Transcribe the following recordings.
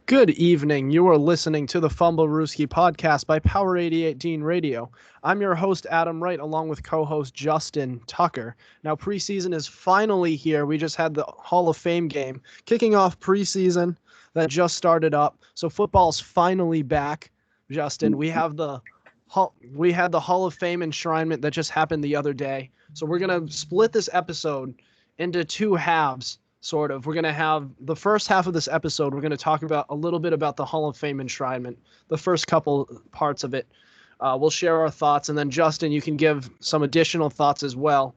Good evening. You are listening to the Fumblerooski podcast by Power 88 Dean Radio. I'm your host, Adam Wright, along with co-host Justin Tucker. Now, preseason is finally here. We just had the Hall of Fame game kicking off preseason that just started up. So football's finally back, Justin. We had the Hall of Fame Enshrinement that just happened the other day. So we're going to split this episode into two halves. Sort of. We're going to have the first half of this episode. We're going to talk about a little bit about the Hall of Fame enshrinement, the first couple parts of it. We'll share our thoughts. And then, Justin, you can give some additional thoughts as well.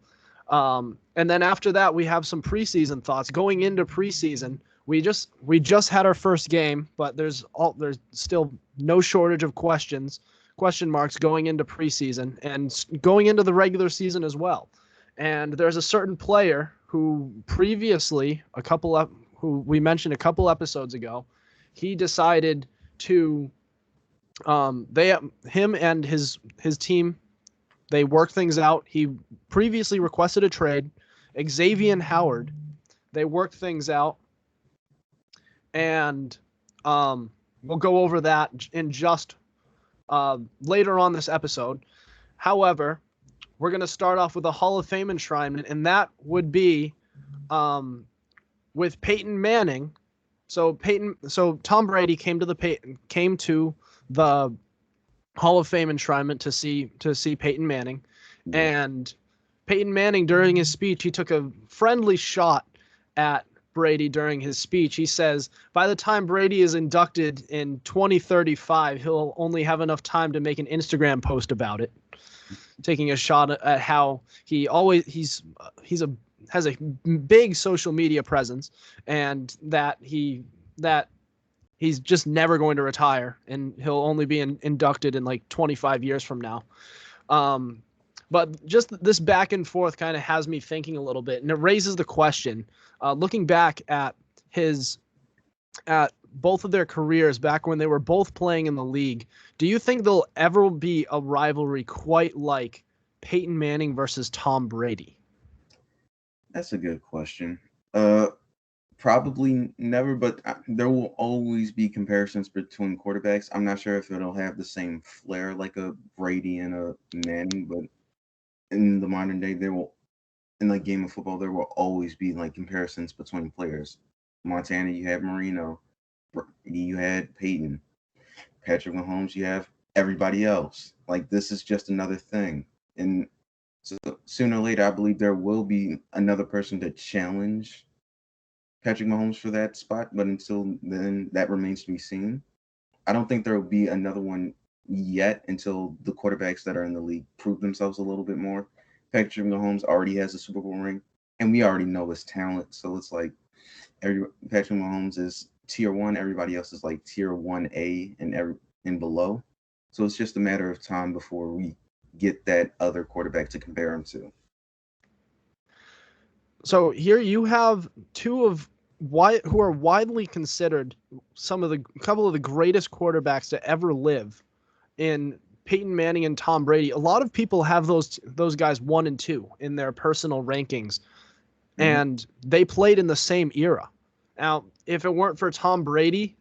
And then after that, we have some preseason thoughts. Going into preseason, we just had our first game, but there's still no shortage of question marks going into preseason and going into the regular season as well. And there's a certain player who previously, who we mentioned a couple episodes ago, he decided to, him and his team, they worked things out. He previously requested a trade. Xavien Howard, they worked things out, and we'll go over that in just later on this episode. However, we're going to start off with a Hall of Fame enshrinement, and that would be with Peyton Manning. So Tom Brady came to the Hall of Fame enshrinement to see Peyton Manning, and Peyton Manning, during his speech, he took a friendly shot at Brady during his speech. He says, by the time Brady is inducted in 2035, he'll only have enough time to make an Instagram post about it. Taking a shot at how he always has a big social media presence, and that he's just never going to retire, and he'll only be inducted in like 25 years from now. But just this back and forth kind of has me thinking a little bit, and it raises the question, looking back at both of their careers back when they were both playing in the league, do you think there'll ever be a rivalry quite like Peyton Manning versus Tom Brady? That's a good question. Probably never, but there will always be comparisons between quarterbacks. I'm not sure if it'll have the same flair like a Brady and a Manning, but in the modern day, in the game of football, there will always be like comparisons between players. Montana, you have Marino. You had Peyton. Patrick Mahomes, you have everybody else. Like, this is just another thing. And so sooner or later, I believe there will be another person to challenge Patrick Mahomes for that spot. But until then, that remains to be seen. I don't think there will be another one yet until the quarterbacks that are in the league prove themselves a little bit more. Patrick Mahomes already has a Super Bowl ring, and we already know his talent. So it's like Patrick Mahomes is tier 1, everybody else is like tier 1A and below. So it's just a matter of time before we get that other quarterback to compare him to. So here you have two who are widely considered couple of the greatest quarterbacks to ever live, in Peyton Manning and Tom Brady. A lot of people have those guys 1 and 2 in their personal rankings, and they played in the same era. Now, if it weren't for Tom Brady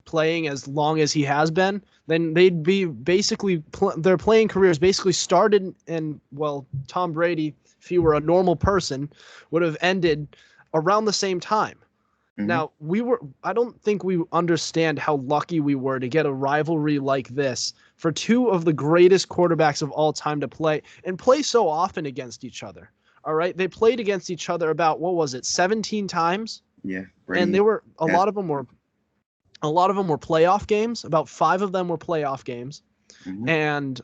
playing as long as he has been, then they'd be basically their playing careers basically started, and Tom Brady, if he were a normal person, would have ended around the same time. Now, I don't think we understand how lucky we were to get a rivalry like this for two of the greatest quarterbacks of all time to play so often against each other. All right. They played against each other about, 17 times? Yeah. Brady, and they were, a lot of them were playoff games. About 5 of them were playoff games. And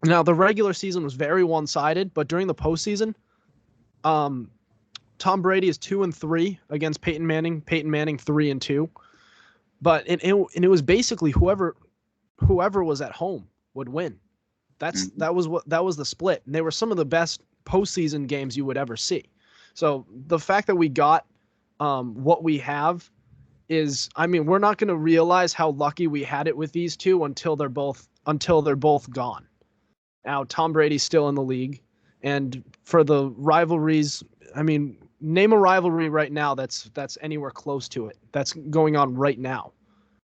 now the regular season was very one-sided, but during the postseason, Tom Brady is 2-3 against Peyton Manning. Peyton Manning 3-2. But it was basically whoever was at home would win. That was the split. And they were some of the best postseason games you would ever see. So the fact that we got what we have is, we're not going to realize how lucky we had it with these two until they're both gone. Now, Tom Brady's still in the league, and for the rivalries, name a rivalry right now that's anywhere close to it. That's going on right now.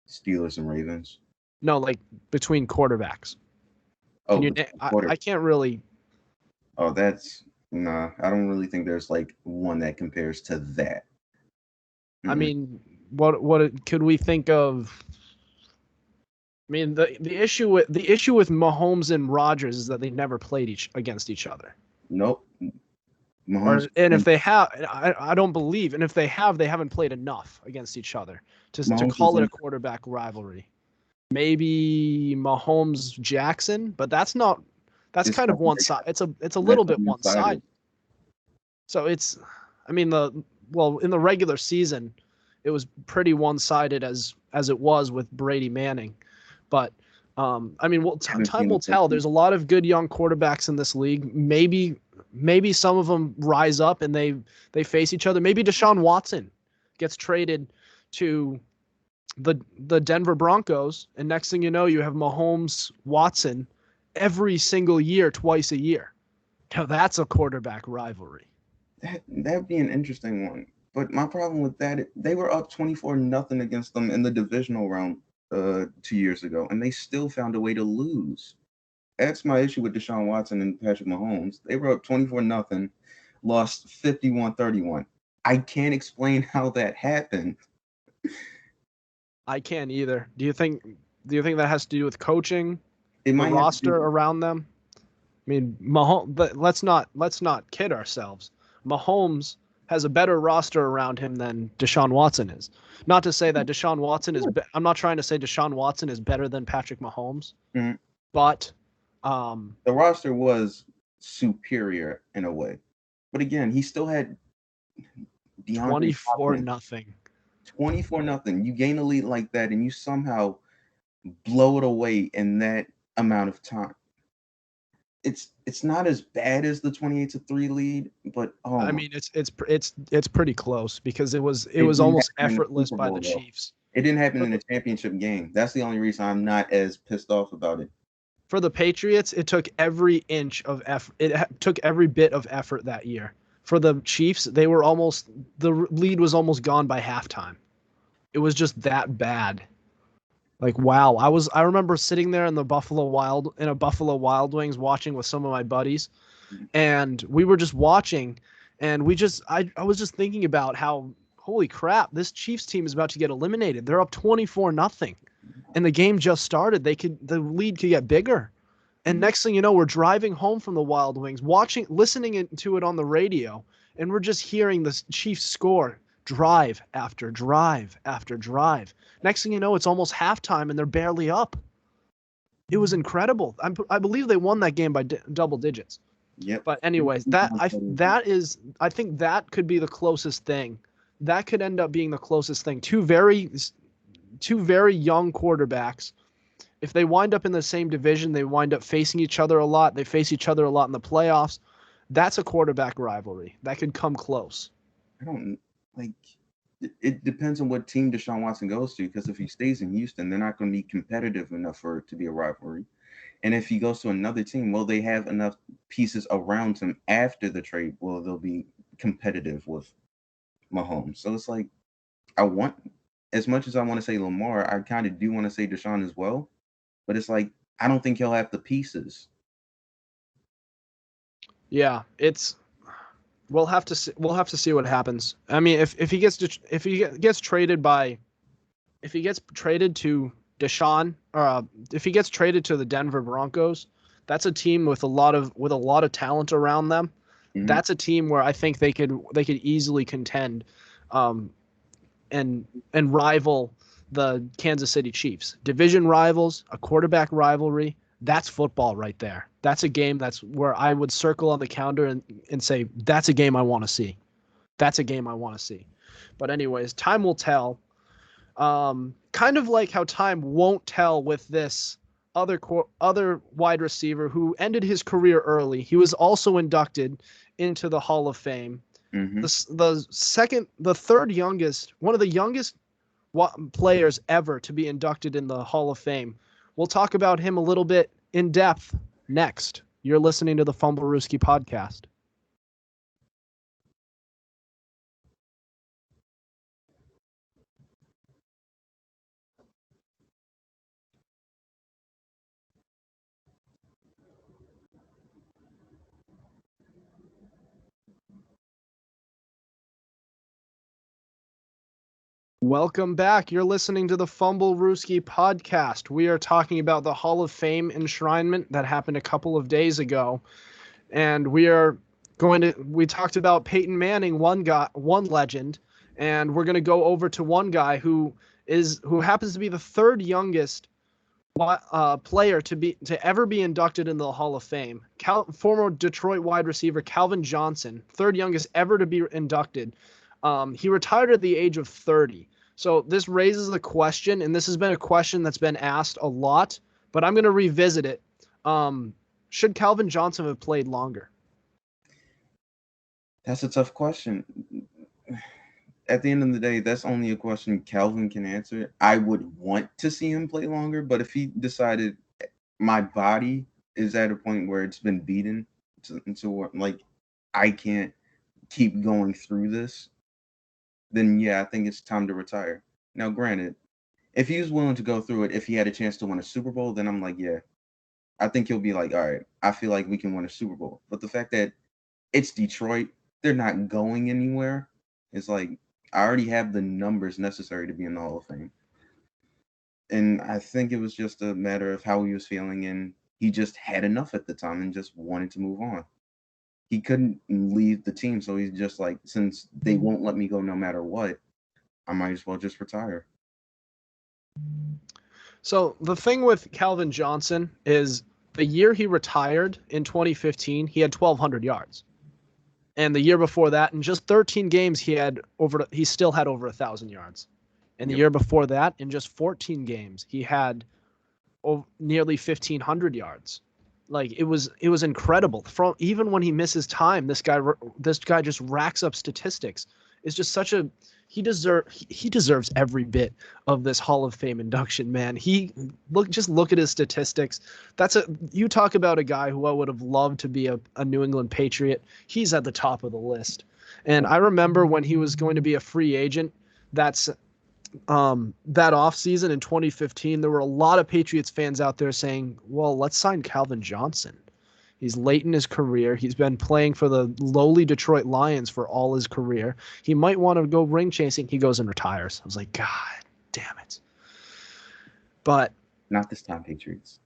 Steelers and Ravens. No, like between quarterbacks. Oh, Can you? I can't really. Oh, that's nah. I don't really think there's like one that compares to that. I mean, what could we think of? I mean, the issue with Mahomes and Rodgers is that they never played against each other. Nope. Mahomes, And if they have, I don't believe. And if they have, they haven't played enough against each other to call it a quarterback rivalry. Maybe Mahomes Jackson, but that's not. That's kind of one side. It's a little bit one sided. So it's, I mean, in the regular season, it was pretty one sided as it was with Brady Manning, but I mean, time will tell. There's a lot of good young quarterbacks in this league. Maybe some of them rise up and they face each other. Maybe Desean Watson gets traded to the Denver Broncos, and next thing you know, you have Mahomes Watson every single year, twice a year. Now that's a quarterback rivalry. That'd be an interesting one. But my problem with that, they were up 24-0 against them in the divisional round 2 years ago, and they still found a way to lose. That's my issue with Desean Watson and Patrick Mahomes. They were up 24-0, lost 51-31. I can't explain how that happened. I can't either. Do you think that has to do with coaching, the roster around them? I mean, Mahomes, but let's not kid ourselves. Mahomes has a better roster around him than Desean Watson is. Not to say that Desean Watson is. I'm not trying to say Desean Watson is better than Patrick Mahomes, but the roster was superior in a way. But again, he still had 24-0. 24-0. You gain a lead like that, and you somehow blow it away in that amount of time. It's not as bad as the 28-3 lead, but I mean, it's pretty close because it was almost effortless by the Chiefs. It didn't happen in a championship game. That's the only reason I'm not as pissed off about it. For the Patriots, it took every inch of effort. It took every bit of effort that year. For the Chiefs, the lead was almost gone by halftime. It was just that bad. Like, wow. I remember sitting there in a Buffalo Wild Wings watching with some of my buddies, and we were just watching, and I was just thinking about how, holy crap, this Chiefs team is about to get eliminated. They're up 24-0. And the game just started. The lead could get bigger. And next thing you know, we're driving home from the Wild Wings, listening to it on the radio, and we're just hearing the Chiefs score drive after drive after drive. Next thing you know, it's almost halftime and they're barely up. It was incredible. I believe they won that game by double digits. Yep. But anyways, I think that could be the closest thing. That could end up being the closest thing. Two very young quarterbacks. If they wind up in the same division, they wind up facing each other a lot. They face each other a lot in the playoffs. That's a quarterback rivalry. That could come close. It depends on what team Desean Watson goes to, because if he stays in Houston, they're not going to be competitive enough for it to be a rivalry. And if he goes to another team, will they have enough pieces around him after the trade? Well, they'll be competitive with Mahomes. So it's like, as much as I want to say Lamar, I kind of do want to say Deshaun as well. But it's like, I don't think he'll have the pieces. Yeah, we'll have to see what happens. I mean, if he gets traded to Deshaun, or if he gets traded to the Denver Broncos, that's a team with a lot of talent around them. Mm-hmm. That's a team where I think they could easily contend, and rival the Kansas City Chiefs. Division rivals, a quarterback rivalry. That's football right there. That's a game that's where I would circle on the calendar and say, that's a game I want to see. That's a game I want to see. But anyways, time will tell. Kind of like how time won't tell with this other wide receiver who ended his career early. He was also inducted into the Hall of Fame. Mm-hmm. The third youngest, one of the youngest players ever to be inducted in the Hall of Fame. We'll talk about him a little bit in depth next. You're listening to the Fumblerooski podcast. Welcome back. You're listening to the Fumblerooski podcast. We are talking about the Hall of Fame enshrinement that happened a couple of days ago. And we talked about Peyton Manning, one legend, and we're going to go over to one guy who happens to be the third youngest player to ever be inducted into the Hall of Fame. Former Detroit wide receiver Calvin Johnson, third youngest ever to be inducted. He retired at the age of 30. So this raises the question, and this has been a question that's been asked a lot, but I'm going to revisit it. Should Calvin Johnson have played longer? That's a tough question. At the end of the day, that's only a question Calvin can answer. I would want to see him play longer, but if he decided my body is at a point where it's been beaten to like I can't keep going through this, then yeah, I think it's time to retire. Now, granted, if he was willing to go through it, if he had a chance to win a Super Bowl, then I'm like, yeah, I think he'll be like, all right, I feel like we can win a Super Bowl. But the fact that it's Detroit, they're not going anywhere, it's like, I already have the numbers necessary to be in the Hall of Fame. And I think it was just a matter of how he was feeling, and he just had enough at the time and just wanted to move on. He couldn't leave the team, so he's just like, since they won't let me go no matter what, I might as well just retire. So the thing with Calvin Johnson is the year he retired in 2015, he had 1,200 yards. And the year before that, in just 13 games, he still had over 1,000 yards. And the year before that, in just 14 games, he had nearly 1,500 yards. Like it was incredible. Even when he misses time, this guy just racks up statistics. It's just such a he deserves every bit of this Hall of Fame induction, man. Just look at his statistics. You talk about a guy who I would have loved to be a New England Patriot. He's at the top of the list. And I remember when he was going to be a free agent, that offseason in 2015, there were a lot of Patriots fans out there saying, well, let's sign Calvin Johnson. He's late in his career. He's been playing for the lowly Detroit Lions for all his career. He might want to go ring chasing. He goes and retires. I was like, God damn it. But not this time, Patriots.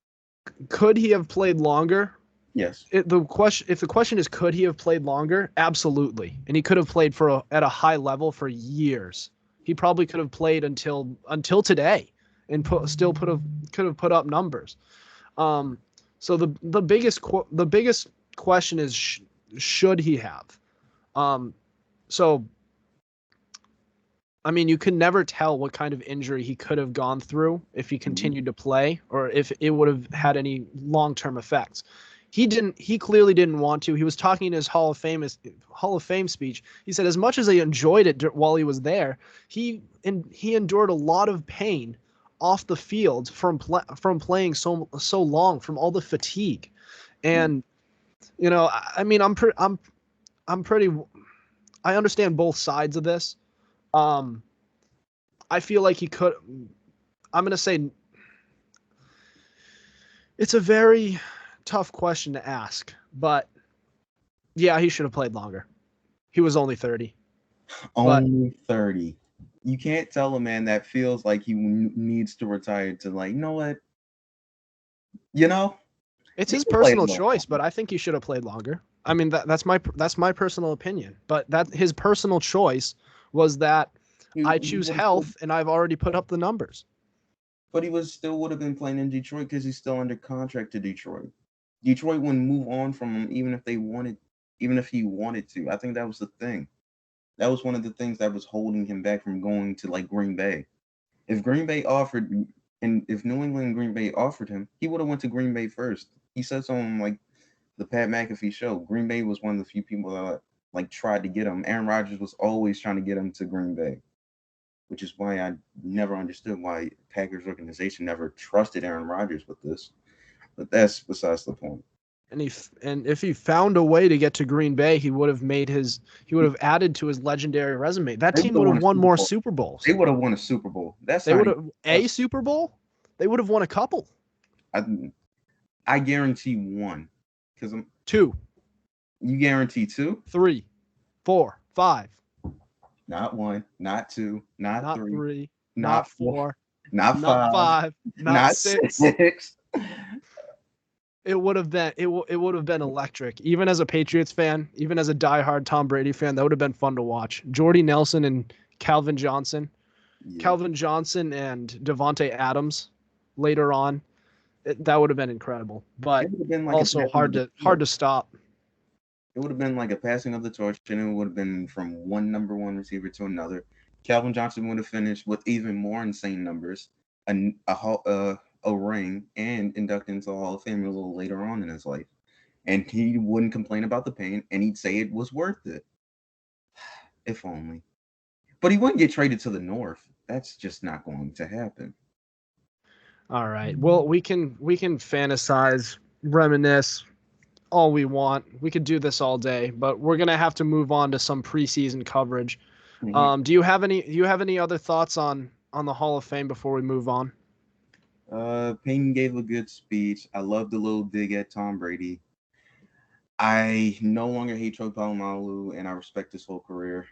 Could he have played longer? Yes. If the question is, could he have played longer? Absolutely. And he could have played at a high level for years. He probably could have played until today and could have put up numbers. So the biggest question is, should he have? So, I mean, you can never tell what kind of injury he could have gone through if he continued to play, or if it would have had any long-term effects. He clearly didn't want to. He was talking in his Hall of Fame speech. He said, as much as he enjoyed it while he was there, he endured a lot of pain off the field from playing so long, from all the fatigue. And I mean, I understand both sides of this. I feel like he could. I'm going to say it's a very tough question to ask, but yeah, he should have played longer. He was only 30. Only 30. You can't tell a man that feels like he needs to retire to, like, you know what? It's his personal choice, but I think he should have played longer. I mean, that's my personal opinion, but that his personal choice was that I choose health, and I've already put up the numbers. But he still would have been playing in Detroit because he's still under contract to Detroit. Detroit wouldn't move on from him even if he wanted to. I think that was the thing. That was one of the things that was holding him back from going to, like, Green Bay. If Green Bay offered, and if New England and Green Bay offered him, he would have went to Green Bay first. He said something like the Pat McAfee show. Green Bay was one of the few people that, like, tried to get him. Aaron Rodgers was always trying to get him to Green Bay, which is why I never understood why Packers organization never trusted Aaron Rodgers with this. But that's besides the point. And if he found a way to get to Green Bay, he would have added to his legiondary resume. That team would have won more Super Bowls. They would have won a Super Bowl. Super Bowl? They would have won a couple. I guarantee one. Because I'm 2. You guarantee 2? 3, 4, 5. Not one, not two, not not three, 3, not not four, 4, not not five, 5, not not 6. six. It would have been it would have been electric. Even as a Patriots fan, even as a diehard Tom Brady fan, that would have been fun to watch. Jordy Nelson and Calvin Johnson. Yeah. Calvin Johnson and Devontae Adams later on. That would have been incredible. But It would have been like also hard to stop. It would have been like a passing of the torch, and it would have been from one number one receiver to another. Calvin Johnson would have finished with even more insane numbers, a ring, and inducted into the Hall of Fame a little later on in his life. And he wouldn't complain about the pain, and he'd say it was worth it. If only. But he wouldn't get traded to the North. That's just not going to happen. All right. Well, we can fantasize, reminisce all we want. We could do this all day, but we're gonna have to move on to some preseason coverage. Mm-hmm. Do you have any other thoughts on the Hall of Fame before we move on? Peyton gave a good speech. I love the little dig at Tom Brady. I no longer hate Troy Polamalu, and I respect his whole career.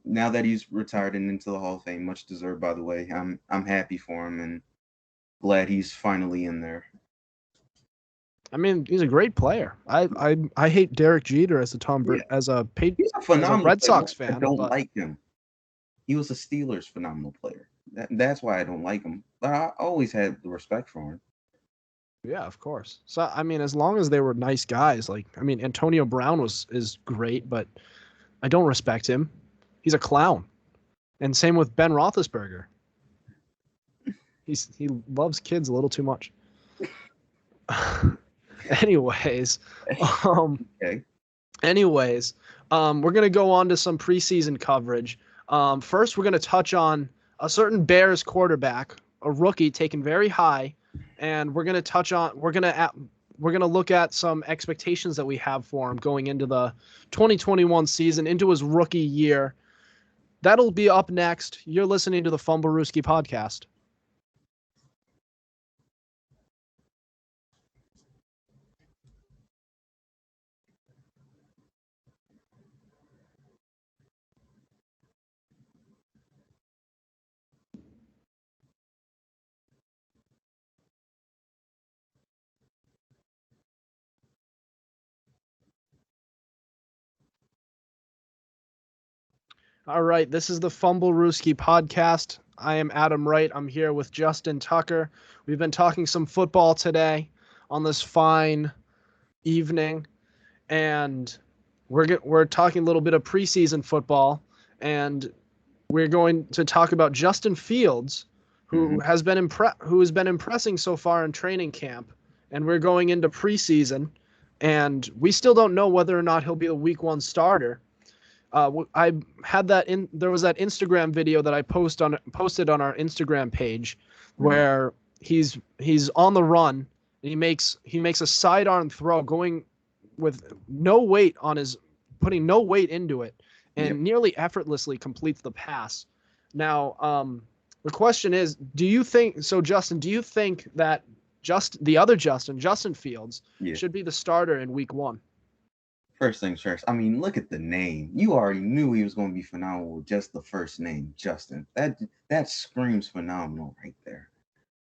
Now that he's retired and into the Hall of Fame, much deserved, by the way. I'm happy for him and glad he's finally in there. I mean, he's a great player. I hate Derek Jeter as a He's a phenomenal Red player. Sox fan. I don't like him. He was a Steelers phenomenal player. That's why I don't like him. But I always had the respect for him. Yeah, of course. So I mean, as long as they were nice guys, Antonio Brown is great, but I don't respect him. He's a clown. And same with Ben Roethlisberger. He loves kids a little too much. Anyways, Okay. We're gonna go on to some preseason coverage. First, we're gonna touch on a certain Bears quarterback, a rookie taken very high, and we're gonna look at some expectations that we have for him going into the 2021 season, into his rookie year. That'll be up next. You're listening to the Fumblerooski podcast. All right, this is the Fumblerooski podcast. I am Adam Wright. I'm here with Justin Tucker. We've been talking some football today on this fine evening, and we're talking a little bit of preseason football, and we're going to talk about Justin Fields, who has been impressing so far in training camp, and we're going into preseason, and we still don't know whether or not he'll be the Week 1 starter. I had there was that Instagram video that I posted on our Instagram page where he's on the run and he makes a sidearm throw going with putting no weight into it and nearly effortlessly completes the pass. Now, the question is, Justin, do you think that Justin Fields should be the starter in Week 1? First things first. I mean, look at the name. You already knew he was going to be phenomenal with just the first name, Justin. That screams phenomenal right there.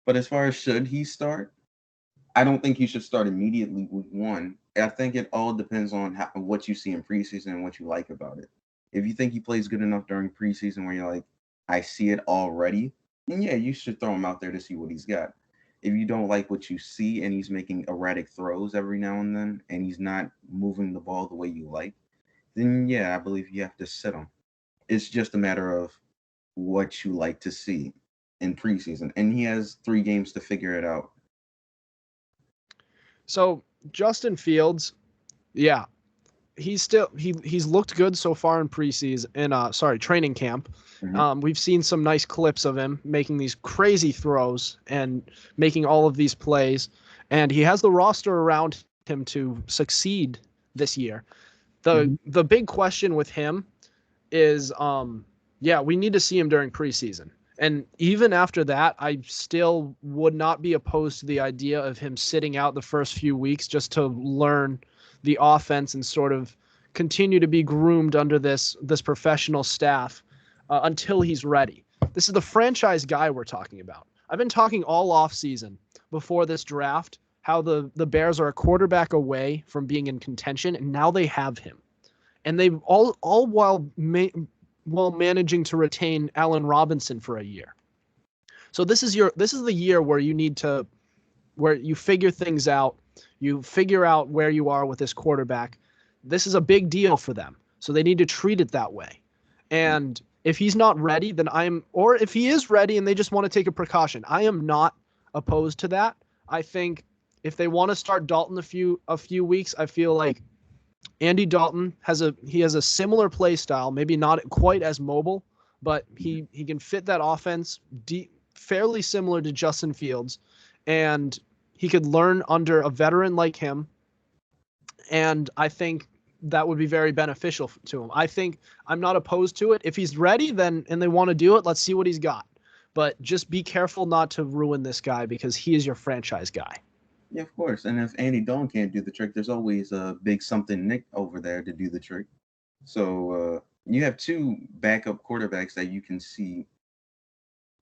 But as far as should he start, I don't think he should start immediately Week 1. I think it all depends on what you see in preseason and what you like about it. If you think he plays good enough during preseason where you're like, I see it already, then yeah, you should throw him out there to see what he's got. If you don't like what you see and he's making erratic throws every now and then and he's not moving the ball the way you like, then yeah, I believe you have to sit him. It's just a matter of what you like to see in preseason. And he has 3 games to figure it out. So Justin Fields, yeah, he's looked good so far in training camp. Mm-hmm. We've seen some nice clips of him making these crazy throws and making all of these plays, and he has the roster around him to succeed this year. The big question with him is, we need to see him during preseason. And even after that, I still would not be opposed to the idea of him sitting out the first few weeks just to learn the offense and sort of continue to be groomed under this professional staff until he's ready. This is the franchise guy we're talking about. I've been talking all off season before this draft how the Bears are a quarterback away from being in contention, and now they have him. And they've all while managing to retain Allen Robinson for a year. So this is the year where you figure things out. You figure out where you are with this quarterback. This is a big deal for them. So they need to treat it that way. And if he's not ready, or if he is ready and they just want to take a precaution, I am not opposed to that. I think if they want to start Dalton a few weeks, I feel like Andy Dalton has a similar play style, maybe not quite as mobile, but he can fit that offense fairly similar to Justin Fields, and he could learn under a veteran like him, and I think that would be very beneficial to him. I think I'm not opposed to it. If he's ready, and they want to do it, let's see what he's got. But just be careful not to ruin this guy because he is your franchise guy. Yeah, of course. And if Andy Dalton can't do the trick, there's always a big something Nick over there to do the trick. So you have two backup quarterbacks that you can see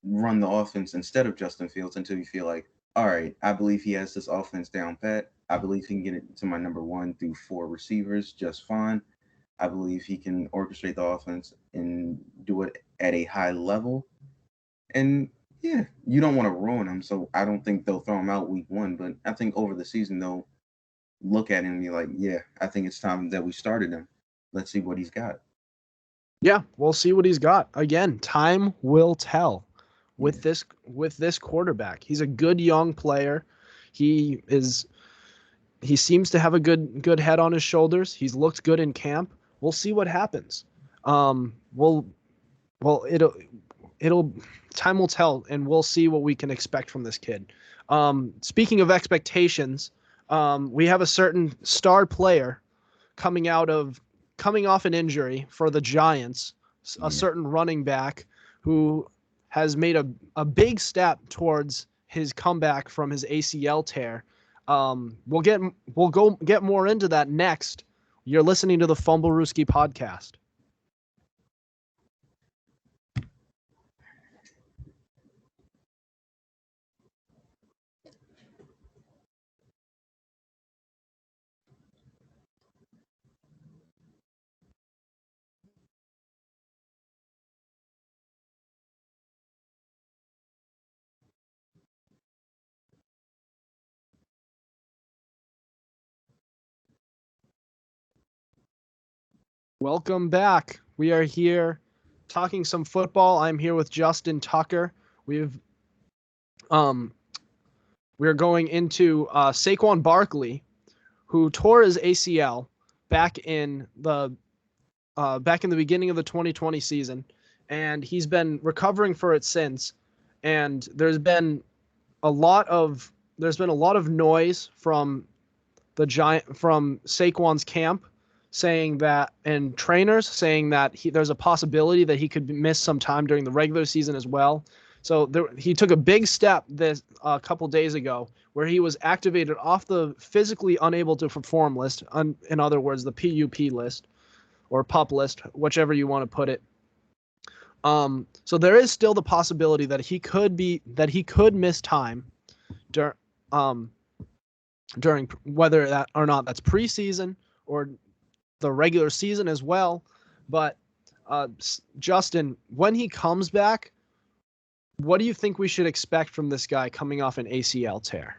run the offense instead of Justin Fields until you feel like, all right, I believe he has this offense down pat. I believe he can get it to my number 1 through 4 receivers just fine. I believe he can orchestrate the offense and do it at a high level. And yeah, you don't want to ruin him, so I don't think they'll throw him out week 1. But I think over the season they'll look at him and be like, yeah, I think it's time that we started him. Let's see what he's got. Yeah, we'll see what he's got. Again, time will tell with this quarterback. He's a good young player. He seems to have a good head on his shoulders. He's looked good in camp. We'll see what happens. It'll time will tell, and we'll see what we can expect from this kid. Speaking of expectations, we have a certain star player coming off an injury for the Giants, a certain running back who has made a big step towards his comeback from his ACL tear. We'll get more into that next. You're listening to the Fumblerooski podcast. Welcome back. We are here talking some football. I'm here with Justin Tucker. We're going into Saquon Barkley, who tore his ACL back in the beginning of the 2020 season, and he's been recovering for it since. And there's been a lot of noise from Saquon's camp saying that, and trainers saying that there's a possibility that he could miss some time during the regular season as well. So he took a big step a couple days ago where he was activated off the physically unable to perform list, in other words, the PUP list or PUP list, whichever you want to put it. So there is still the possibility that he could miss time during whether that or not that's preseason or the regular season as well. But Justin, when he comes back, what do you think we should expect from this guy coming off an ACL tear?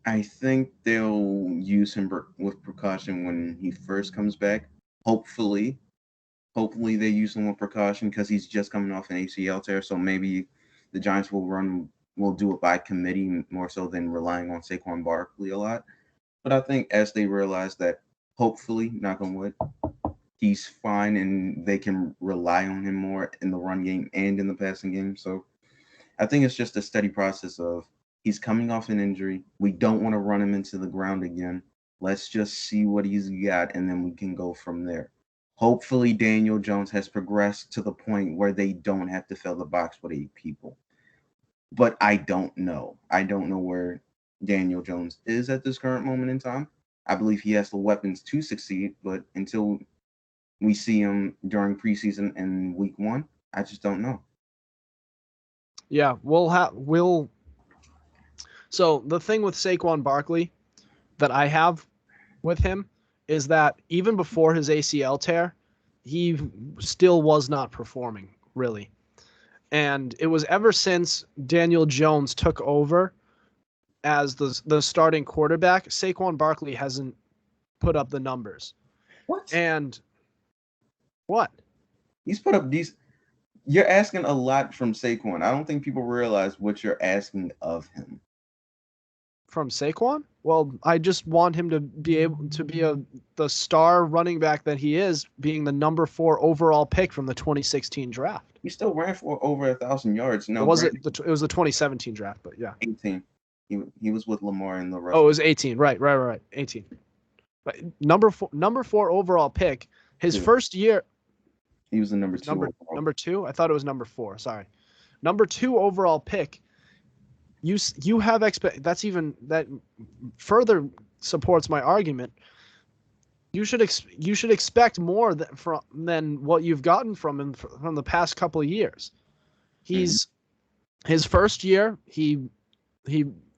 I think they'll use him with precaution when he first comes back. Hopefully they use him with precaution because he's just coming off an ACL tear. So maybe the Giants will do it by committee more so than relying on Saquon Barkley a lot. But I think as they realize that, hopefully, knock on wood, he's fine and they can rely on him more in the run game and in the passing game. So I think it's just a steady process of he's coming off an injury. We don't want to run him into the ground again. Let's just see what he's got, and then we can go from there. Hopefully, Daniel Jones has progressed to the point where they don't have to fill the box with 8 people. But I don't know. I don't know where Daniel Jones is at this current moment in time. I believe he has the weapons to succeed, but until we see him during preseason and week 1, I just don't know. Yeah, So the thing with Saquon Barkley that I have with him is that even before his ACL tear, he still was not performing really. And it was ever since Daniel Jones took over as the starting quarterback, Saquon Barkley hasn't put up the numbers. What? And what? He's put up these. You're asking a lot from Saquon. I don't think people realize what you're asking of him. From Saquon? Well, I just want him to be able to be the star running back that he is, being the number 4 overall pick from the 2016 draft. He still ran for over 1,000 yards. No, it was the 2017 draft, but yeah, 18. He was with Lamar and the rest. Oh, it was 18. Right. 18. But number 4 overall pick. His first year. He was the number 2. Number 2? I thought it was number 4. Sorry. Number 2 overall pick. You have that further supports my argument. You should expect more than what you've gotten from him from the past couple of years. His first year, he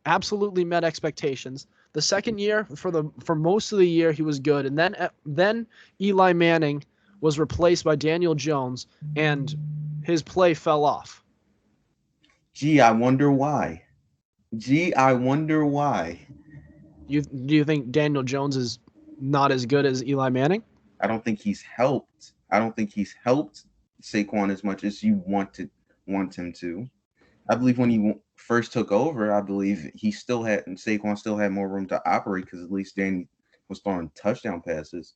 absolutely met expectations. The second year, for most of the year, he was good, and then Eli Manning was replaced by Daniel Jones, and his play fell off. Gee, I wonder why. Do you think Daniel Jones is not as good as Eli Manning? I don't think he's helped. I don't think he's helped Saquon as much as you want him to. I believe when he first took over, I believe Saquon still had more room to operate because at least Danny was throwing touchdown passes.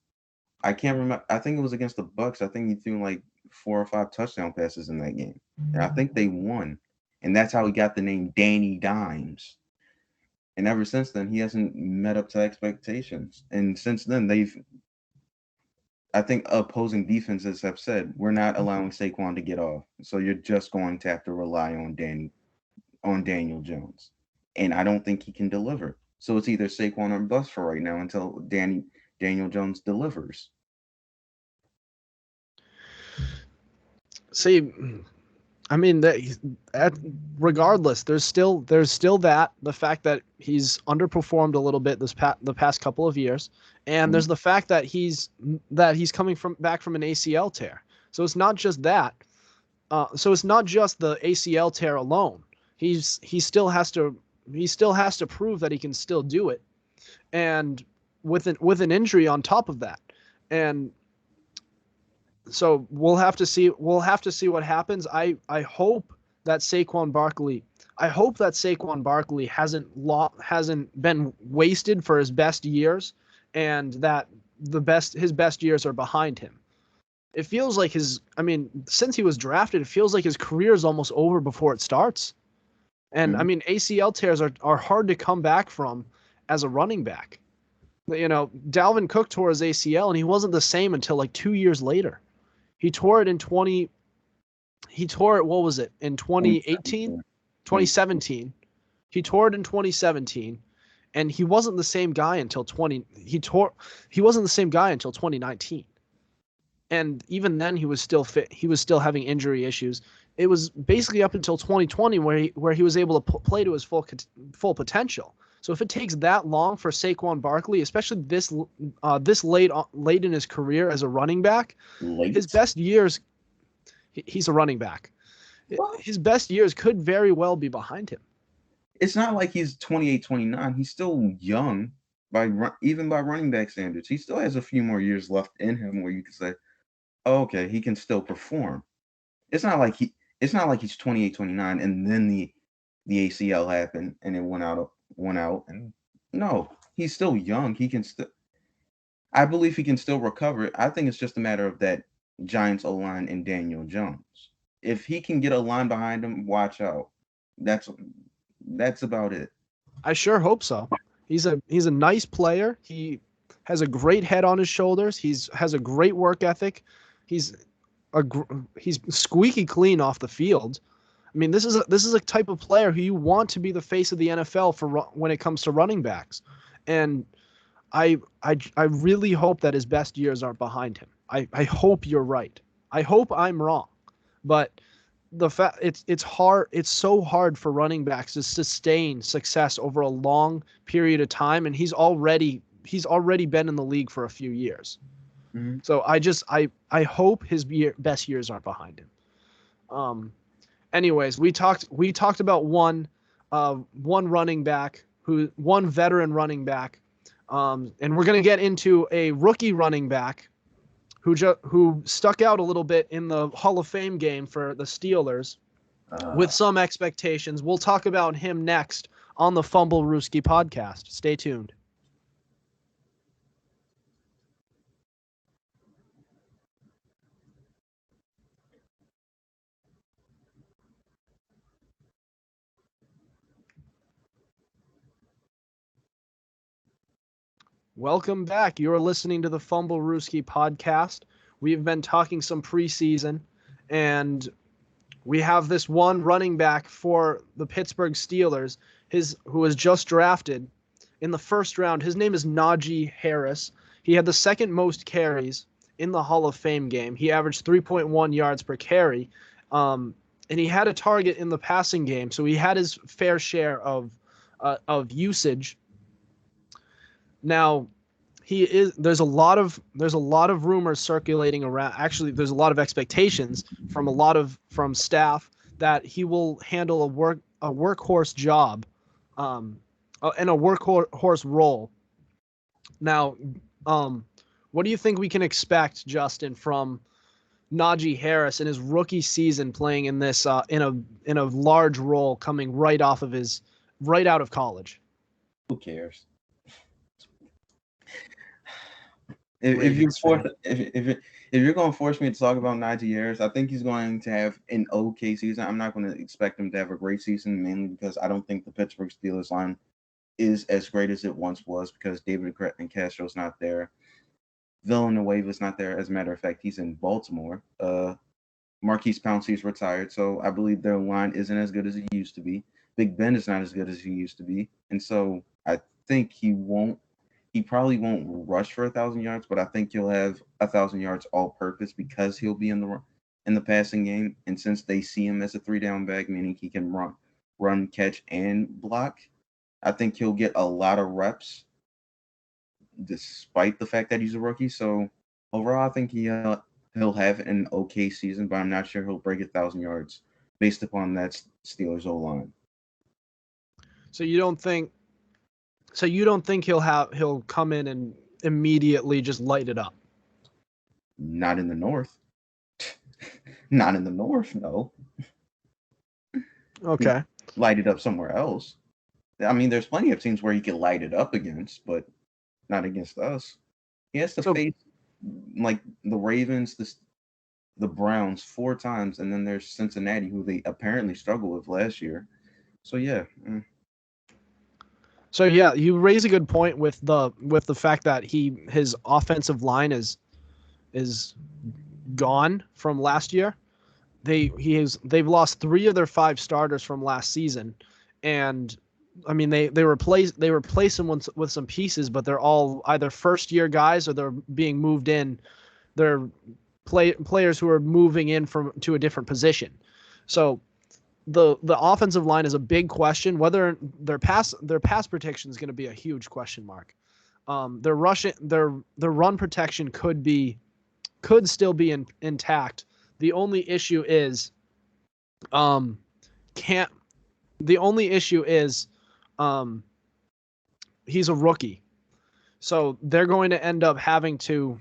I can't remember. I think it was against the Bucks. I think he threw like 4 or 5 touchdown passes in that game, and I think they won. And that's how he got the name Danny Dimes. And ever since then, he hasn't met up to expectations. And since then, I think opposing defenses have said, we're not allowing Saquon to get off. So you're just going to have to rely on Daniel Jones. And I don't think he can deliver. So it's either Saquon or bust for right now until Daniel Jones delivers. See, I mean, regardless, there's still the fact that he's underperformed a little bit the past couple of years, and there's the fact that he's coming back from an ACL tear. So it's not just that. So it's not just the ACL tear alone. He still has to prove that he can still do it, and with an injury on top of that, and. So we'll have to see what happens. I hope that Saquon Barkley hasn't been wasted for his best years, and that his best years are behind him. It feels like since he was drafted, it feels like his career is almost over before it starts. And I mean, ACL tears are hard to come back from as a running back. Dalvin Cook tore his ACL and he wasn't the same until like 2 years later. He tore it in 2018? 2017. He tore it in 2017, and he wasn't the same guy until 2019. And even then he was still fit. He was still having injury issues. It was basically up until 2020 where he was able to play to his full potential. So if it takes that long for Saquon Barkley, especially this late in his career as a running back, his best years, he's a running back. What? His best years could very well be behind him. It's not like he's 28, 29. He's still young even by running back standards. He still has a few more years left in him where you can say, oh, okay, he can still perform. It's not like he's 28, 29 and then the ACL happened and it went out and no, he's still young. I believe he can still recover. I think it's just a matter of that Giants O-line and Daniel Jones. If he can get a line behind him, watch out. That's about it. I sure hope so. He's a nice player. He has a great head on his shoulders. Has a great work ethic. He's squeaky clean off the field. I mean, this is a type of player who you want to be the face of the NFL for when it comes to running backs. And I really hope that his best years are behind him. I hope you're right. I hope I'm wrong. But the fact it's hard, it's so hard for running backs to sustain success over a long period of time, and he's already been in the league for a few years. Mm-hmm. So I hope his best years aren't behind him. Anyways, we talked about one running back, one veteran running back, and we're gonna get into a rookie running back who stuck out a little bit in the Hall of Fame game for the Steelers with some expectations. We'll talk about him next on the Fumblerooski podcast. Stay tuned. Welcome back. You're listening to the Fumblerooski podcast. We've been talking some preseason, and we have this one running back for the Pittsburgh Steelers, who was just drafted in the first round. His name is Naji Harris. He had the second most carries in the Hall of Fame game. He averaged 3.1 yards per carry, and he had a target in the passing game, so he had his fair share of usage. Now, there's a lot of rumors circulating around. Actually, there's a lot of expectations from staff that he will handle a workhorse job, and a workhorse role. Now, what do you think we can expect, Justin, from Naji Harris in his rookie season, playing in this in a large role, coming right out of college? Who cares? If you're going to force me to talk about Naji Harris, I think he's going to have an okay season. I'm not going to expect him to have a great season, mainly because I don't think the Pittsburgh Steelers line is as great as it once was, because David and Castro's not there. Villanueva's not there. As a matter of fact, he's in Baltimore. Marquise Pouncey's retired, so I believe their line isn't as good as it used to be. Big Ben is not as good as he used to be, and so I think he probably won't rush for 1,000 yards, but I think he'll have 1,000 yards all-purpose, because he'll be in the passing game. And since they see him as a 3-down back, meaning he can run, catch, and block, I think he'll get a lot of reps, despite the fact that he's a rookie. So overall, I think he'll have an okay season, but I'm not sure he'll break 1,000 yards based upon that Steelers O-line. So you don't think he'll come in and immediately just light it up? Not in the North. Not in the North, no. Okay. Light it up somewhere else. I mean, there's plenty of teams where he can light it up against, but not against us. He has to face like the Ravens, the Browns 4 times, and then there's Cincinnati, who they apparently struggled with last year. So yeah. So yeah, you raise a good point with the fact that his offensive line is gone from last year. They've lost 3 of their 5 starters from last season, and I mean they replace them with some pieces, but they're all either first year guys or they're being moved in. They're players who are moving in to a different position. So the offensive line is a big question. Whether their pass protection is going to be a huge question mark. Their run protection could still be intact. The only issue is he's a rookie. So they're going to end up having to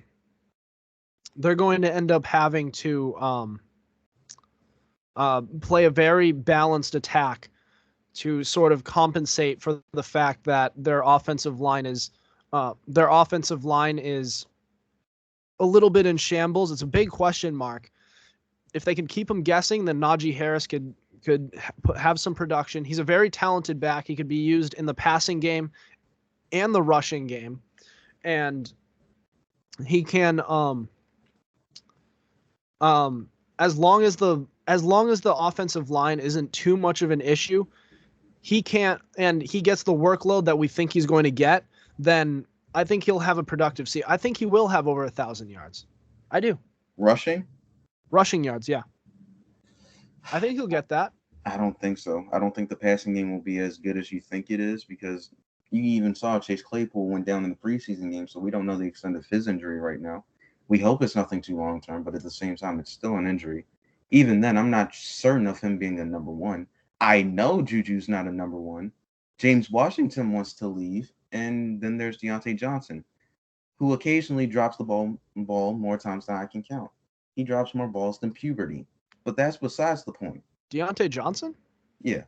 play a very balanced attack to sort of compensate for the fact that their offensive line is a little bit in shambles. It's a big question mark. If they can keep him guessing, then Naji Harris could have some production. He's a very talented back. He could be used in the passing game and the rushing game, and he can as long as the offensive line isn't too much of an issue, and he gets the workload that we think he's going to get, then I think he'll have a productive season. I think he will have over 1,000 yards. I do. Rushing? Rushing yards, yeah. I think he'll get that. I don't think so. I don't think the passing game will be as good as you think it is because you even saw Chase Claypool went down in the preseason game, so we don't know the extent of his injury right now. We hope it's nothing too long term, but at the same time, it's still an injury. Even then, I'm not certain of him being a number one. I know Juju's not a number one. James Washington wants to leave, and then there's Deontay Johnson, who occasionally drops the ball more times than I can count. He drops more balls than puberty, but that's besides the point. Deontay Johnson? Yeah.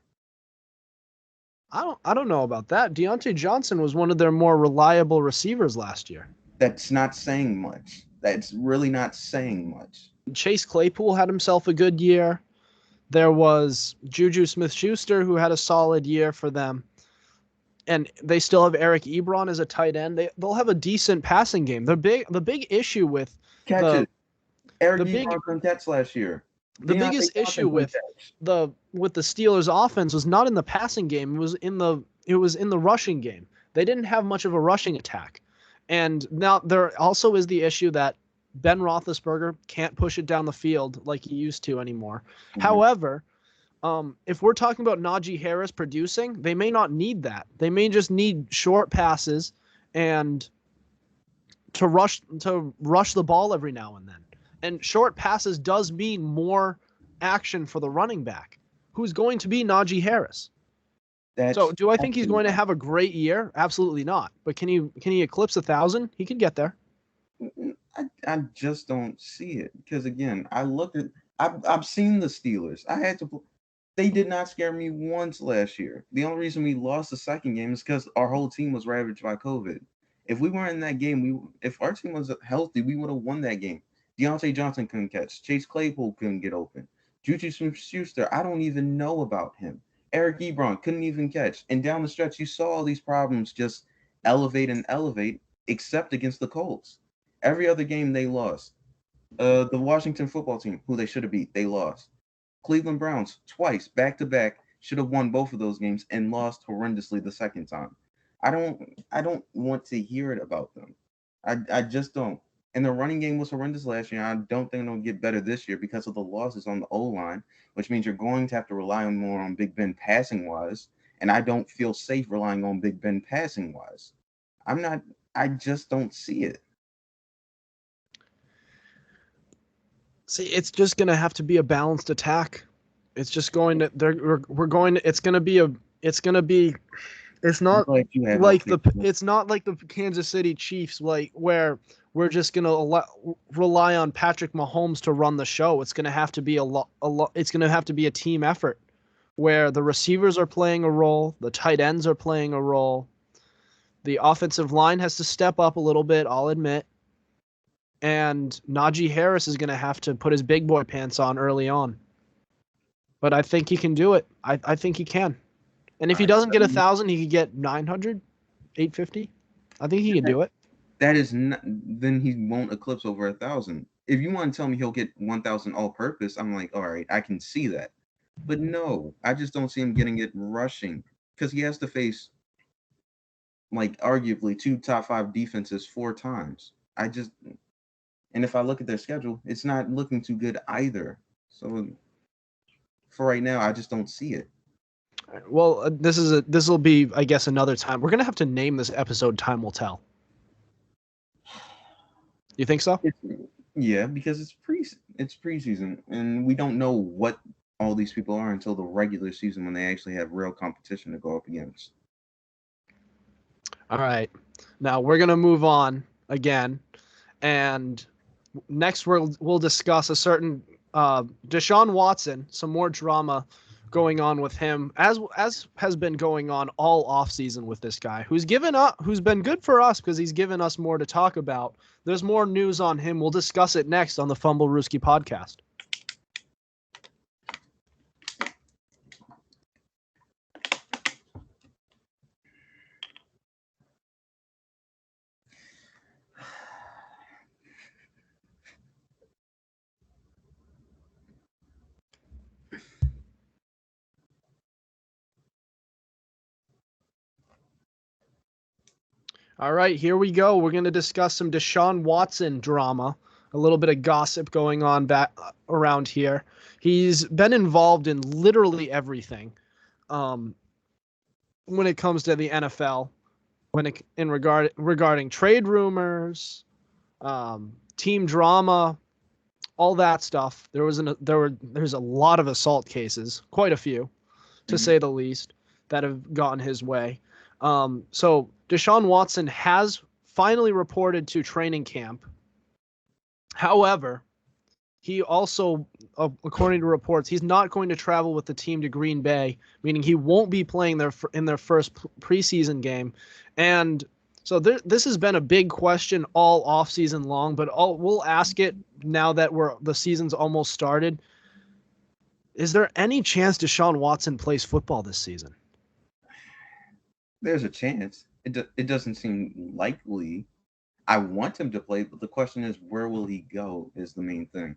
I don't know about that. Deontay Johnson was one of their more reliable receivers last year. That's not saying much. That's really not saying much. Chase Claypool had himself a good year. There was Juju Smith-Schuster, who had a solid year for them. And they still have Eric Ebron as a tight end. They'll have a decent passing game. The big issue with Catches. Eric the Ebron couldn't catch last year. The biggest issue with the Steelers' offense was not in the passing game. It was in the rushing game. They didn't have much of a rushing attack. And now there also is the issue that Ben Roethlisberger can't push it down the field like he used to anymore. Mm-hmm. However, if we're talking about Naji Harris producing, they may not need that. They may just need short passes and to rush the ball every now and then. And short passes does mean more action for the running back, who's going to be Naji Harris. So do I think he's going to have a great year? Absolutely not. But can he eclipse 1,000? He could get there. I just don't see it because again, I've seen the Steelers. They did not scare me once last year. The only reason we lost the second game is because our whole team was ravaged by COVID. If we weren't in that game, if our team was healthy, we would have won that game. Deontay Johnson couldn't catch. Chase Claypool couldn't get open. Juju Smith-Schuster, I don't even know about him. Eric Ebron couldn't even catch. And down the stretch, you saw all these problems just elevate, except against the Colts. Every other game they lost. The Washington football team, who they should have beat, they lost. Cleveland Browns, twice, back-to-back, should have won both of those games and lost horrendously the second time. I don't want to hear it about them. I just don't. And the running game was horrendous last year. I don't think it'll get better this year because of the losses on the O-line, which means you're going to have to rely more on Big Ben passing-wise. And I don't feel safe relying on Big Ben passing-wise. I just don't see it. See, it's just going to have to be a balanced attack. It's just going to, it's not like the Kansas City Chiefs, where we're just going to rely on Patrick Mahomes to run the show. It's going to have to be it's going to have to be a team effort where the receivers are playing a role, the tight ends are playing a role. The offensive line has to step up a little bit, I'll admit. And Naji Harris is going to have to put his big boy pants on early on. But I think he can do it. I think he can. And if he doesn't get 1,000, he could get 900, 850. I think he can do it. That is not, then he won't eclipse over 1,000. If you want to tell me he'll get 1,000 all purpose, I'm like, all right, I can see that. But no, I just don't see him getting it rushing because he has to face arguably 2 top 5 defenses 4 times. And if I look at their schedule, it's not looking too good either. So for right now, I just don't see it. Well, this will be, I guess, another time. We're gonna have to name this episode "Time Will Tell." You think so? Yeah, because it's preseason, and we don't know what all these people are until the regular season when they actually have real competition to go up against. All right, now we're gonna move on again, and next we'll discuss a certain Desean Watson, some more drama going on with him, as has been going on all offseason with this guy who's been good for us because he's given us more to talk about. There's more news on him. We'll discuss it next on the Fumblerooski podcast. All right, here we go. We're going to discuss some Desean Watson drama, a little bit of gossip going on back around here. He's been involved in literally everything when it comes to the NFL, regarding trade rumors, team drama, all that stuff. There's a lot of assault cases, quite a few, to say the least, that have gotten his way. So Desean Watson has finally reported to training camp. However, he also, according to reports, he's not going to travel with the team to Green Bay, meaning he won't be playing in their first preseason game. And so this has been a big question all offseason long, but we'll ask it now that the season's almost started. Is there any chance Desean Watson plays football this season? There's a chance. It doesn't seem likely. I want him to play, but the question is, where will he go is the main thing.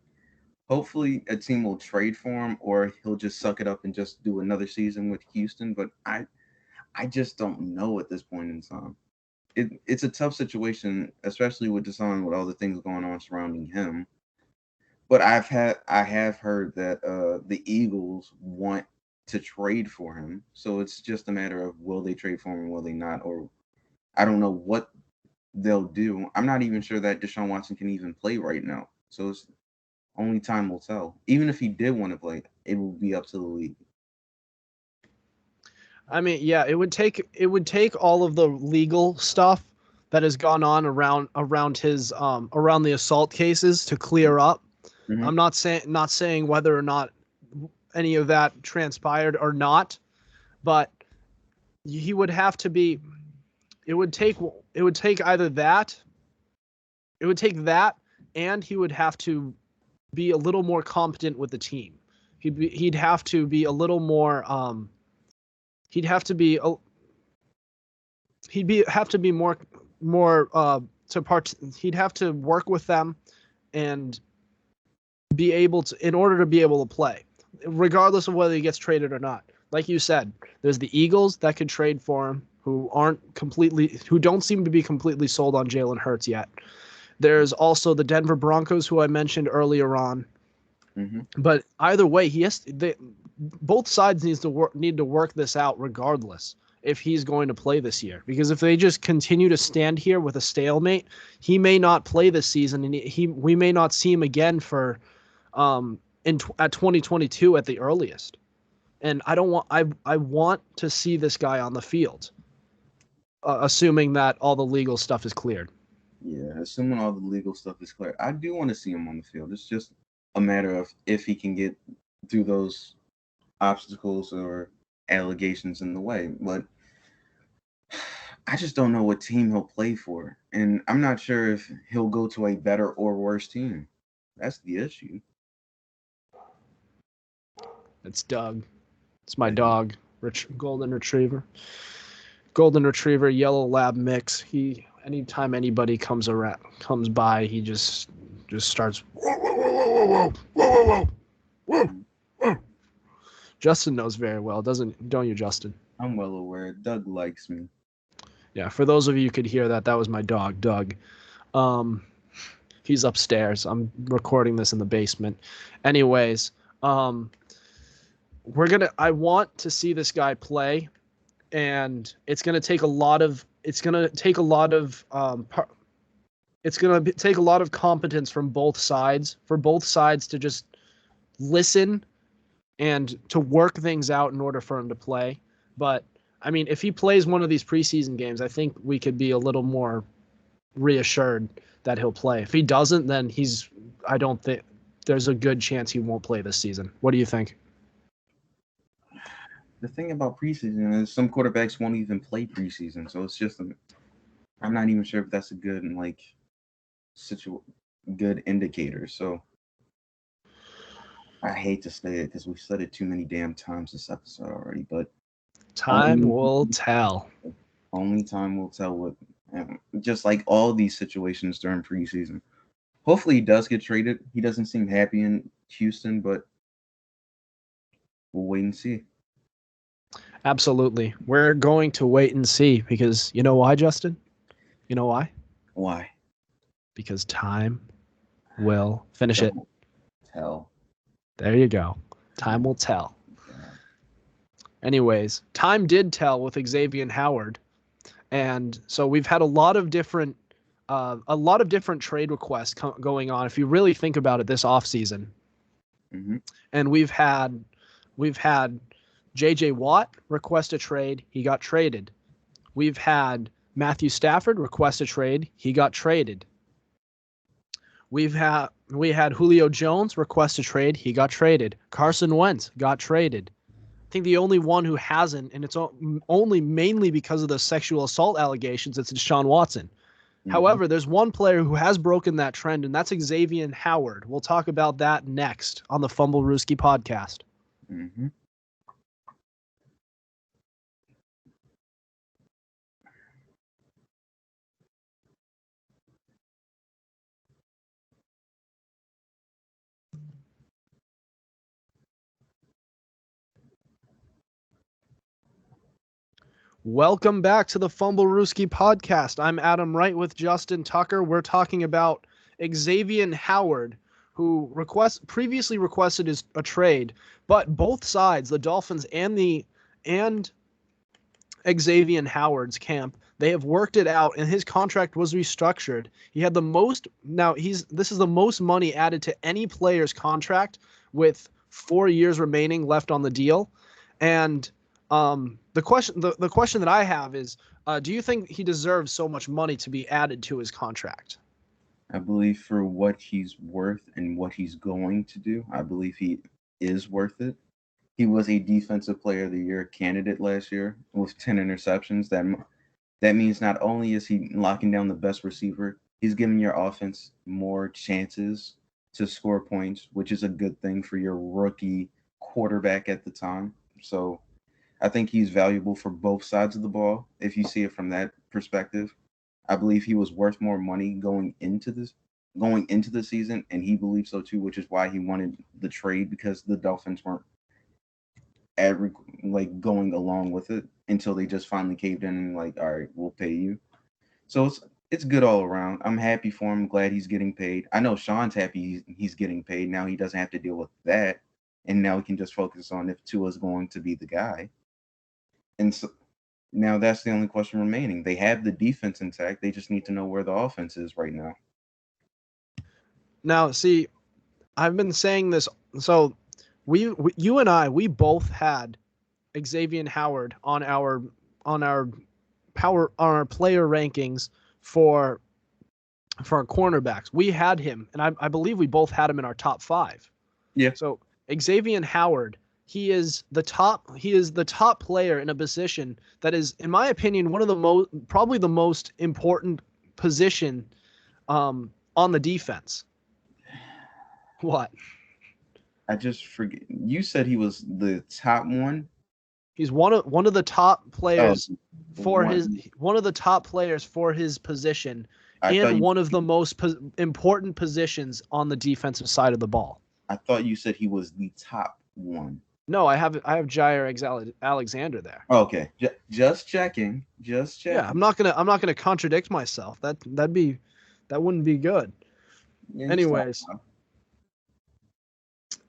Hopefully a team will trade for him, or he'll just suck it up and just do another season with Houston. But I just don't know at this point in time. It's a tough situation, especially with Desean, with all the things going on surrounding him. But I have heard that the Eagles want to trade for him. So it's just a matter of, will they trade for him or will they not? Or I don't know what they'll do. I'm not even sure that Desean Watson can even play right now. So it's only time will tell. Even if he did want to play, it will be up to the league. I mean, yeah, it would take all of the legal stuff that has gone on around his around the assault cases to clear up. Mm-hmm. I'm not saying whether or not any of that transpired or not, but he would have to be. It would take either that. It would take that, and he would have to be a little more competent with the team. He'd have to be a little more. He'd have to be more he'd have to work with them and be able to, in order to be able to play, regardless of whether he gets traded or not. Like you said, there's the Eagles that could trade for him, who don't seem to be completely sold on Jalen Hurts yet. There's also the Denver Broncos, who I mentioned earlier on. Mm-hmm. But either way, both sides need to work this out regardless if he's going to play this year. Because if they just continue to stand here with a stalemate, he may not play this season, and we may not see him again for at 2022 at the earliest. And I want to see this guy on the field, assuming that all the legal stuff is cleared. Yeah, assuming all the legal stuff is clear, I do want to see him on the field. It's just a matter of if he can get through those obstacles or allegations in the way. But I just don't know what team he'll play for. And I'm not sure if he'll go to a better or worse team. That's the issue. It's Doug. It's my dog, Golden Retriever. Golden Retriever, Yellow Lab mix. Anytime anybody comes by, he just starts. Whoa, whoa, whoa, whoa, whoa, whoa, whoa, whoa. Justin knows very well, don't you, Justin? I'm well aware. Doug likes me. Yeah, for those of you who could hear that was my dog, Doug. He's upstairs. I'm recording this in the basement. Anyways, I want to see this guy play, and it's going to take a lot of competence from both sides, for both sides to just listen and to work things out in order for him to play. But I mean, if he plays one of these preseason games, I think we could be a little more reassured that he'll play. If he doesn't, then I don't think there's a good chance he won't play this season. What do you think? The thing about preseason is some quarterbacks won't even play preseason. So it's just, I'm not even sure if that's a good good indicator. So I hate to say it because we've said it too many damn times this episode already, but time will tell. Only time will tell what, just like all these situations during preseason. Hopefully he does get traded. He doesn't seem happy in Houston, but we'll wait and see. Absolutely. We're going to wait and see because you know why, Justin? You know why? Why? Because time will finish it. Tell. There you go. Time will tell. Anyways, time did tell with Xavien Howard. And so we've had a lot of different trade requests going on. If you really think about it, this offseason, and we've had J.J. Watt request a trade. He got traded. We've had Matthew Stafford request a trade. He got traded. We had Julio Jones request a trade. He got traded. Carson Wentz got traded. I think the only one who hasn't, and it's only mainly because of the sexual assault allegations, it's Desean Watson. However, there's one player who has broken that trend, and that's Xavien Howard. We'll talk about that next on the Fumblerooski podcast. Welcome back to the Fumblerooski podcast. I'm Adam Wright with Justin Tucker. We're talking about Xavien Howard, who previously requested a trade, but both sides, the Dolphins and Xavien Howard's camp, they have worked it out, and his contract was restructured. He had the most. Now this is the most money added to any player's contract, with 4 years remaining left on the deal, and the question that I have is, do you think he deserves so much money to be added to his contract? I believe for what he's worth and what he's going to do, I believe he is worth it. He was a Defensive Player of the Year candidate last year with 10 interceptions. That means not only is he locking down the best receiver, he's giving your offense more chances to score points, which is a good thing for your rookie quarterback at the time. So I think he's valuable for both sides of the ball, if you see it from that perspective. I believe he was worth more money going into the season, and he believes so too, which is why he wanted the trade, because the Dolphins weren't going along with it until they just finally caved in and all right, we'll pay you. So it's good all around. I'm happy for him. Glad he's getting paid. I know Sean's happy he's getting paid. Now he doesn't have to deal with that, and now he can just focus on if Tua's going to be the guy. And so now that's the only question remaining. They have the defense intact. They just need to know where the offense is right now. Now, see, I've been saying this. So you and I both had Xavien Howard on our player rankings for our cornerbacks. We had him, and I believe we both had him in our top 5. Yeah. So Xavien Howard, he is the top player in a position that is, in my opinion, one of the probably the most important position on the defense. What? I just forget. You said he was the top one. He's one of the top players one of the top players for his position, and one of the most important positions on the defensive side of the ball. I thought you said he was the top one. No, I have Jair Alexander there. Okay, just checking. Yeah, I'm not gonna contradict myself. That wouldn't be good. Yeah,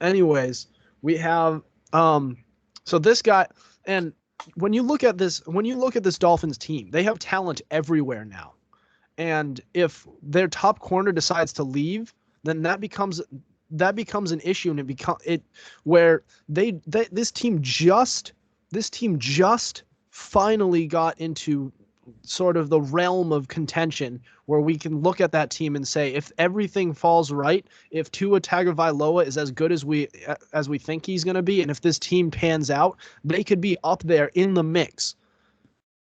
Anyways, we have so this guy, and when you look at this Dolphins team, they have talent everywhere now. And if their top corner decides to leave, then that becomes an issue, and this team just finally got into sort of the realm of contention where we can look at that team and say, if everything falls right, if Tua Tagovailoa is as good as we think he's going to be, and if this team pans out, they could be up there in the mix.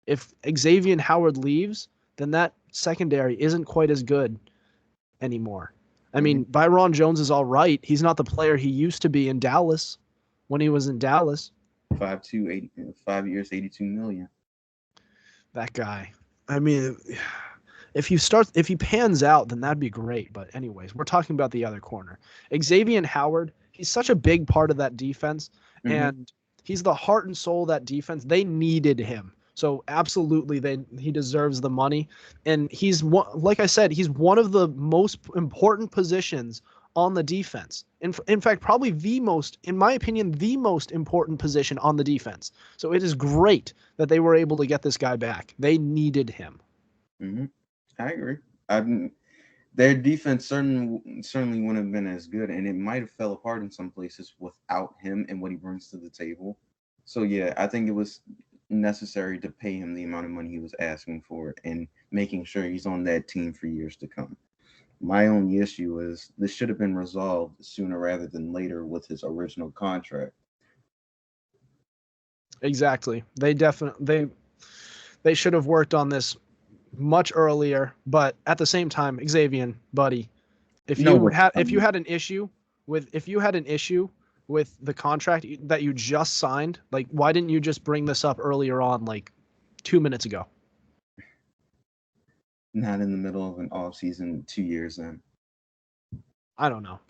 If Xavien Howard leaves, then that secondary isn't quite as good anymore. I mean, Byron Jones is all right. He's not the player he used to be in Dallas when he was in Dallas. 5'2", 5 years, $82 million. That guy. I mean, if he pans out, then that'd be great. But anyways, we're talking about the other corner. Xavien Howard, he's such a big part of that defense, and he's the heart and soul of that defense. They needed him. So absolutely, he deserves the money, and he's like I said, he's one of the most important positions on the defense. In fact, probably the most, in my opinion, the most important position on the defense. So it is great that they were able to get this guy back. They needed him. Mm-hmm. I agree. Their defense certainly wouldn't have been as good, and it might have fell apart in some places without him and what he brings to the table. So yeah, I think it was necessary to pay him the amount of money he was asking for and making sure he's on that team for years to come. My only issue is this should have been resolved sooner rather than later with his original contract. Exactly. They should have worked on this much earlier, but at the same time, Xavien, buddy, if you had an issue with the contract that you just signed, like why didn't you just bring this up earlier on, like 2 minutes ago? Not in the middle of an off season 2 years in. I don't know.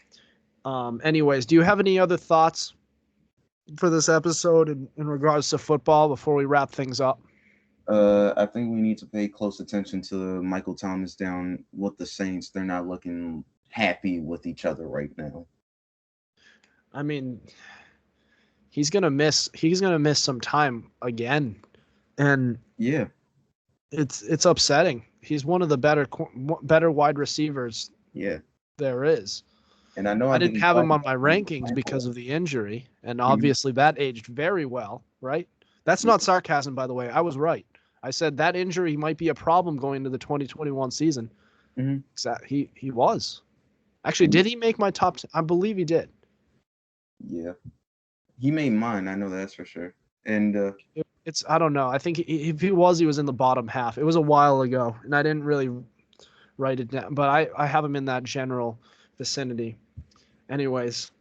Anyways, do you have any other thoughts for this episode in regards to football before we wrap things up? I think we need to pay close attention to Michael Thomas down with the Saints. They're not looking happy with each other right now. I mean, he's gonna miss some time again, and yeah, it's upsetting. He's one of the better wide receivers. Yeah, there is. And I know I didn't have him on my rankings because of the injury, and obviously that aged very well, right? That's not sarcasm, by the way. I was right. I said that injury might be a problem going into the 2021 season. Mm-hmm. He was. Actually, did he make my top 10? I believe he did. Yeah. He made mine. I know that's for sure. And I don't know. I think if he was in the bottom half. It was a while ago, and I didn't really write it down, but I have him in that general vicinity. Anyways,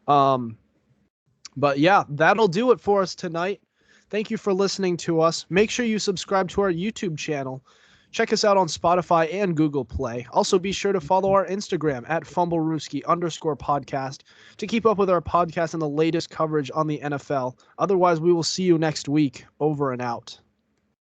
but yeah, that'll do it for us tonight. Thank you for listening to us. Make sure you subscribe to our YouTube channel. Check us out on Spotify and Google Play. Also, be sure to follow our Instagram at Fumblerooski_podcast to keep up with our podcast and the latest coverage on the NFL. Otherwise, we will see you next week. Over and out.